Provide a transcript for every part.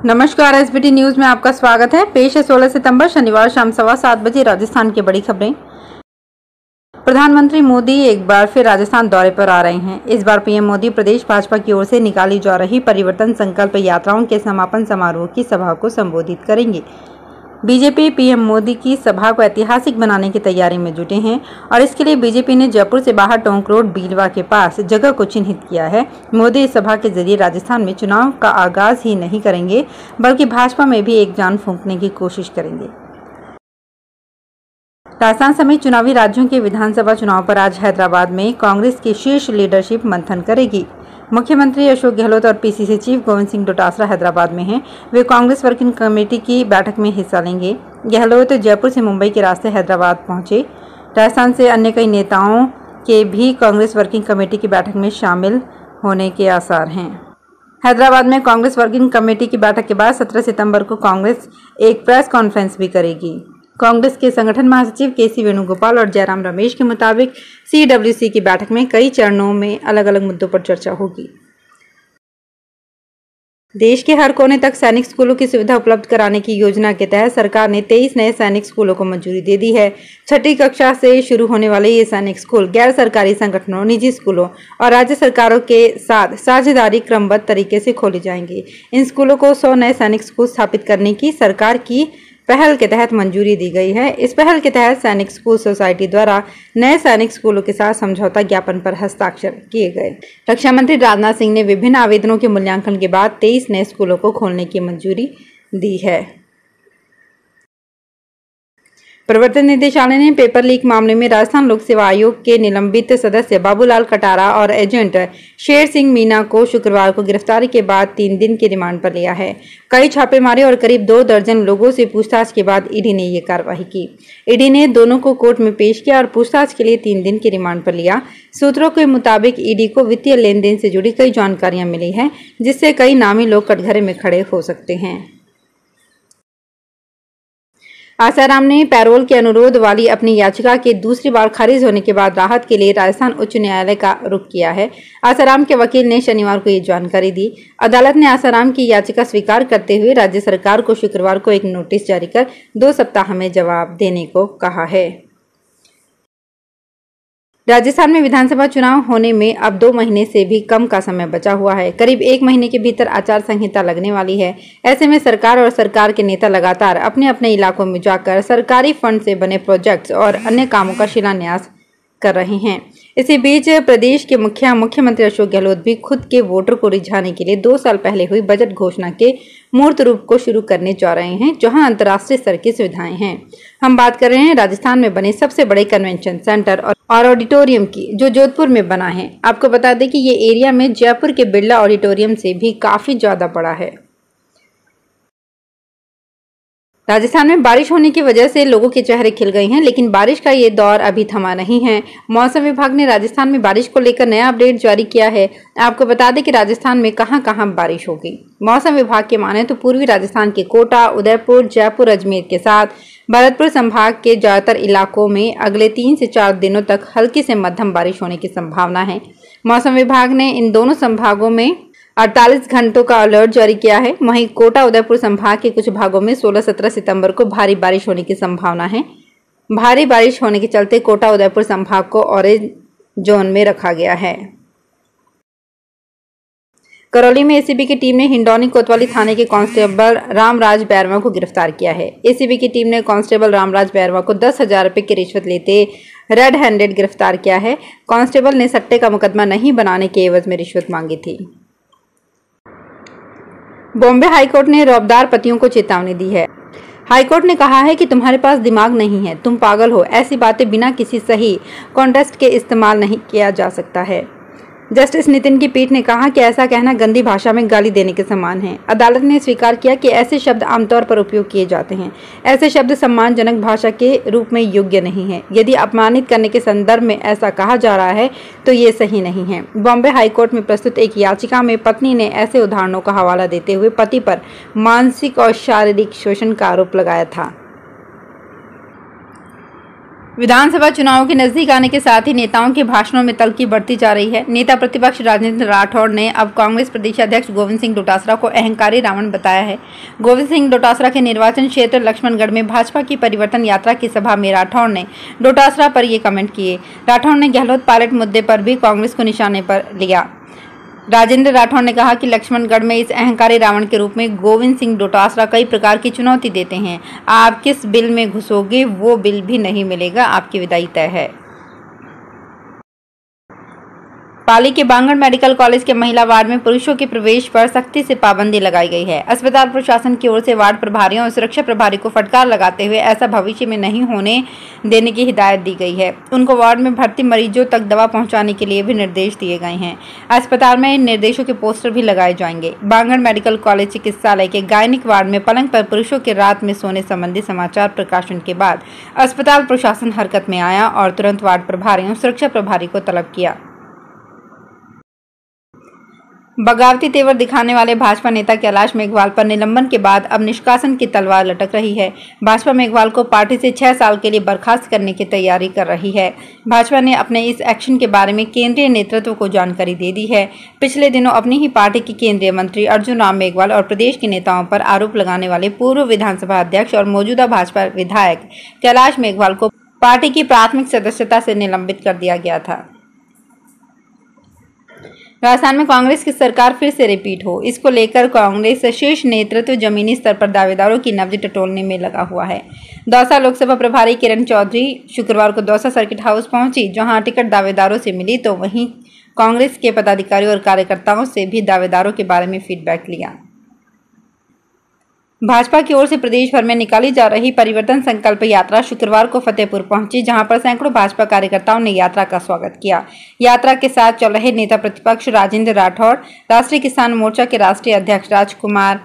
नमस्कार, SBT news में आपका स्वागत है। पेश है 16 सितंबर शनिवार शाम 7:15 बजे राजस्थान की बड़ी खबरें। प्रधानमंत्री मोदी एक बार फिर राजस्थान दौरे पर आ रहे हैं। इस बार पीएम मोदी प्रदेश भाजपा की ओर से निकाली जा रही परिवर्तन संकल्प यात्राओं के समापन समारोह की सभा को संबोधित करेंगे। बीजेपी पीएम मोदी की सभा को ऐतिहासिक बनाने की तैयारी में जुटे हैं और इसके लिए बीजेपी ने जयपुर से बाहर टोंक रोड बीलवा के पास जगह को चिन्हित किया है। मोदी इस सभा के जरिए राजस्थान में चुनाव का आगाज ही नहीं करेंगे बल्कि भाजपा में भी एक जान फूंकने की कोशिश करेंगे। राजस्थान समेत चुनावी राज्यों के विधानसभा चुनाव पर आज हैदराबाद में कांग्रेस की शीर्ष लीडरशिप मंथन करेगी। मुख्यमंत्री अशोक गहलोत और पीसीसी चीफ गोविंद सिंह डोटासरा हैदराबाद में हैं। वे कांग्रेस वर्किंग कमेटी की बैठक में हिस्सा लेंगे। गहलोत जयपुर से मुंबई के रास्ते हैदराबाद पहुंचे। राजस्थान से अन्य कई नेताओं के भी कांग्रेस वर्किंग कमेटी की बैठक में शामिल होने के आसार हैं। हैदराबाद में कांग्रेस वर्किंग कमेटी की बैठक के बाद 17 सितंबर को कांग्रेस एक प्रेस कॉन्फ्रेंस भी करेगी। कांग्रेस के संगठन महासचिव केसी वेणुगोपाल और जयराम रमेश के मुताबिक सीडब्ल्यूसी की बैठक में कई चरणों में अलग अलग मुद्दों पर चर्चा होगी। देश के हर कोने तक सैनिक स्कूलों की सुविधा उपलब्ध कराने की योजना के तहत सरकार ने 23 नए सैनिक स्कूलों को मंजूरी दे दी है। छठी कक्षा से शुरू होने वाले ये सैनिक स्कूल गैर सरकारी संगठनों, निजी स्कूलों और राज्य सरकारों के साथ साझेदारी क्रमबद्ध तरीके से खोले जाएंगे। इन स्कूलों को 100 नए सैनिक स्कूल स्थापित करने की सरकार की पहल के तहत मंजूरी दी गई है। इस पहल के तहत सैनिक स्कूल सोसाइटी द्वारा नए सैनिक स्कूलों के साथ समझौता ज्ञापन पर हस्ताक्षर किए गए। रक्षा मंत्री राजनाथ सिंह ने विभिन्न आवेदनों के मूल्यांकन के बाद 23 नए स्कूलों को खोलने की मंजूरी दी है। प्रवर्तन निदेशालय ने पेपर लीक मामले में राजस्थान लोक सेवा आयोग के निलंबित सदस्य बाबूलाल कटारा और एजेंट शेर सिंह मीना को शुक्रवार को गिरफ्तारी के बाद 3 दिन की रिमांड पर लिया है। कई छापेमारी और करीब 2 दर्जन लोगों से पूछताछ के बाद ईडी ने ये कार्रवाई की। ईडी ने दोनों को कोर्ट में पेश किया और पूछताछ के लिए 3 दिन की रिमांड पर लिया। सूत्रों के मुताबिक ईडी को वित्तीय लेन देन से जुड़ी कई जानकारियां मिली हैं, जिससे कई नामी लोग कटघरे में खड़े हो सकते हैं। आसाराम ने पैरोल के अनुरोध वाली अपनी याचिका के दूसरी बार खारिज होने के बाद राहत के लिए राजस्थान उच्च न्यायालय का रुख किया है। आसाराम के वकील ने शनिवार को ये जानकारी दी। अदालत ने आसाराम की याचिका स्वीकार करते हुए राज्य सरकार को शुक्रवार को एक नोटिस जारी कर 2 सप्ताह में जवाब देने को कहा है। राजस्थान में विधानसभा चुनाव होने में अब 2 महीने से भी कम का समय बचा हुआ है। करीब 1 महीने के भीतर आचार संहिता लगने वाली है। ऐसे में सरकार और सरकार के नेता लगातार अपने अपने इलाकों में जाकर सरकारी फंड से बने प्रोजेक्ट्स और अन्य कामों का शिलान्यास कर रहे हैं। इसी बीच प्रदेश के मुख्यमंत्री अशोक गहलोत भी खुद के वोटर को रिझाने के लिए 2 साल पहले हुई बजट घोषणा के मूर्त रूप को शुरू करने जा रहे हैं, जहां अंतर्राष्ट्रीय स्तर की सुविधाएं हैं। हम बात कर रहे हैं राजस्थान में बने सबसे बड़े कन्वेंशन सेंटर और ऑडिटोरियम की, जो जोधपुर में बना है। आपको बता दें कि ये एरिया में जयपुर के बिरला ऑडिटोरियम से भी काफी ज्यादा बड़ा है। राजस्थान में बारिश होने की वजह से लोगों के चेहरे खिल गए हैं, लेकिन बारिश का ये दौर अभी थमा नहीं है। मौसम विभाग ने राजस्थान में बारिश को लेकर नया अपडेट जारी किया है। आपको बता दें कि राजस्थान में कहां-कहां बारिश होगी। मौसम विभाग के माने तो पूर्वी राजस्थान के कोटा, उदयपुर, जयपुर, अजमेर के साथ भरतपुर संभाग के ज्यादातर इलाकों में अगले 3 से 4 दिनों तक हल्की से मध्यम बारिश होने की संभावना है। मौसम विभाग ने इन दोनों संभागों में 48 घंटों का अलर्ट जारी किया है। वहीं कोटा उदयपुर संभाग के कुछ भागों में 16-17 सितंबर को भारी बारिश होने की संभावना है। भारी बारिश होने के चलते कोटा उदयपुर संभाग को ऑरेंज जोन में रखा गया है। करौली में एसीबी की टीम ने हिंडौनी कोतवाली थाने के कांस्टेबल रामराज बैरवा को गिरफ्तार किया है। एसीबी की टीम ने कांस्टेबल रामराज बैरवा को 10,000 रुपए की रिश्वत लेते रेड हैंडेड गिरफ्तार किया है। कांस्टेबल ने सट्टे का मुकदमा नहीं बनाने के एवज में रिश्वत मांगी थी। बॉम्बे हाईकोर्ट ने रौबदार पतियों को चेतावनी दी है। हाईकोर्ट ने कहा है कि तुम्हारे पास दिमाग नहीं है, तुम पागल हो, ऐसी बातें बिना किसी सही कॉन्टेक्स्ट के इस्तेमाल नहीं किया जा सकता है। जस्टिस नितिन की पीठ ने कहा कि ऐसा कहना गंदी भाषा में गाली देने के समान है। अदालत ने स्वीकार किया कि ऐसे शब्द आमतौर पर उपयोग किए जाते हैं। ऐसे शब्द सम्मानजनक भाषा के रूप में योग्य नहीं है। यदि अपमानित करने के संदर्भ में ऐसा कहा जा रहा है तो ये सही नहीं है। बॉम्बे हाईकोर्ट में प्रस्तुत एक याचिका में पत्नी ने ऐसे उदाहरणों का हवाला देते हुए पति पर मानसिक और शारीरिक शोषण का आरोप लगाया था। विधानसभा चुनाव के नजदीक आने के साथ ही नेताओं के भाषणों में तल्खी बढ़ती जा रही है। नेता प्रतिपक्ष राजेंद्र राठौड़ ने अब कांग्रेस प्रदेश अध्यक्ष गोविंद सिंह डोटासरा को अहंकारी रावण बताया है। गोविंद सिंह डोटासरा के निर्वाचन क्षेत्र लक्ष्मणगढ़ में भाजपा की परिवर्तन यात्रा की सभा में राठौड़ ने डोटासरा पर ये कमेंट किए। राठौड़ ने गहलोत पायलट मुद्दे पर भी कांग्रेस को निशाने पर लिया। राजेंद्र राठौड़ ने कहा कि लक्ष्मणगढ़ में इस अहंकारी रावण के रूप में गोविंद सिंह डोटासरा कई प्रकार की चुनौती देते हैं। आप किस बिल में घुसोगे वो बिल भी नहीं मिलेगा, आपकी विदाई तय है। पाली के बांगड़ मेडिकल कॉलेज के महिला वार्ड में पुरुषों के प्रवेश पर सख्ती से पाबंदी लगाई गई है। अस्पताल प्रशासन की ओर से वार्ड प्रभारियों और सुरक्षा प्रभारी को फटकार लगाते हुए ऐसा भविष्य में नहीं होने देने की हिदायत दी गई है। उनको वार्ड में भर्ती मरीजों तक दवा पहुंचाने के लिए भी निर्देश दिए गए हैं। अस्पताल में इन निर्देशों के पोस्टर भी लगाए जाएंगे। बांगड़ मेडिकल कॉलेज चिकित्सालय के गायनिक वार्ड में पलंग पर पुरुषों के रात में सोने संबंधी समाचार प्रकाशन के बाद अस्पताल प्रशासन हरकत में आया और तुरंत वार्ड प्रभारियों सुरक्षा प्रभारी को तलब किया। बगावती तेवर दिखाने वाले भाजपा नेता कैलाश मेघवाल पर निलंबन के बाद अब निष्कासन की तलवार लटक रही है। भाजपा मेघवाल को पार्टी से 6 साल के लिए बर्खास्त करने की तैयारी कर रही है। भाजपा ने अपने इस एक्शन के बारे में केंद्रीय नेतृत्व को जानकारी दे दी है। पिछले दिनों अपनी ही पार्टी के केंद्रीय मंत्री अर्जुन राम मेघवाल और प्रदेश के नेताओं पर आरोप लगाने वाले पूर्व विधानसभा अध्यक्ष और मौजूदा भाजपा विधायक कैलाश मेघवाल को पार्टी की प्राथमिक सदस्यता से निलंबित कर दिया गया था। राजस्थान में कांग्रेस की सरकार फिर से रिपीट हो, इसको लेकर कांग्रेस शीर्ष नेतृत्व जमीनी स्तर पर दावेदारों की नब्ज टटोलने में लगा हुआ है। दौसा लोकसभा प्रभारी किरण चौधरी शुक्रवार को दौसा सर्किट हाउस पहुंची, जहां टिकट दावेदारों से मिली तो वहीं कांग्रेस के पदाधिकारियों और कार्यकर्ताओं से भी दावेदारों के बारे में फीडबैक लिया। भाजपा की ओर से प्रदेश भर में निकाली जा रही परिवर्तन संकल्प यात्रा शुक्रवार को फतेहपुर पहुंची, जहां पर सैकड़ों भाजपा कार्यकर्ताओं ने यात्रा का स्वागत किया। यात्रा के साथ चल रहे नेता प्रतिपक्ष राजेंद्र राठौड़, राष्ट्रीय किसान मोर्चा के राष्ट्रीय अध्यक्ष राजकुमार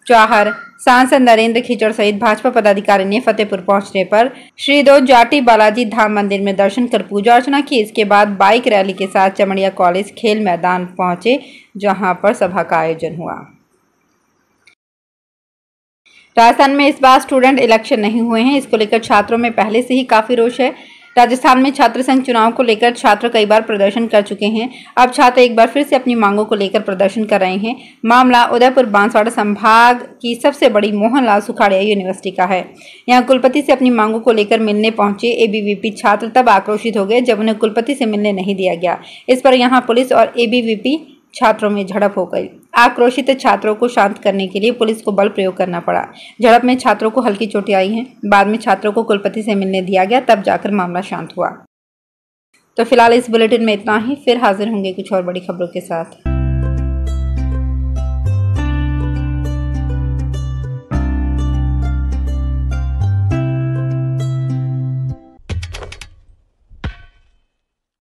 चाहर, सांसद नरेंद्र खिचड़ सहित भाजपा पदाधिकारी ने फतेहपुर पहुंचने पर श्री दो जाटी बालाजी धाम मंदिर में दर्शन कर पूजा अर्चना की। इसके बाद बाइक रैली के साथ चमड़िया कॉलेज खेल मैदान पहुंचे, जहां पर सभा का आयोजन हुआ। राजस्थान में इस बार स्टूडेंट इलेक्शन नहीं हुए हैं, इसको लेकर छात्रों में पहले से ही काफी रोष है। राजस्थान में छात्र संघ चुनाव को लेकर छात्र कई बार प्रदर्शन कर चुके हैं। अब छात्र एक बार फिर से अपनी मांगों को लेकर प्रदर्शन कर रहे हैं। मामला उदयपुर बांसवाड़ा संभाग की सबसे बड़ी मोहनलाल सुखाड़िया यूनिवर्सिटी का है। यहां कुलपति से अपनी मांगों को लेकर मिलने पहुंचे एबीवीपी छात्र तब आक्रोशित हो गए जब उन्हें कुलपति से मिलने नहीं दिया गया। इस पर यहां पुलिस और एबीवीपी छात्रों में झड़प हो गई। आक्रोशित छात्रों को शांत करने के लिए पुलिस को बल प्रयोग करना पड़ा। झड़प में छात्रों को हल्की चोटें आई हैं। बाद में छात्रों को कुलपति से मिलने दिया गया, तब जाकर मामला शांत हुआ। तो फिलहाल इस बुलेटिन में इतना ही, फिर हाजिर होंगे कुछ और बड़ी खबरों के साथ।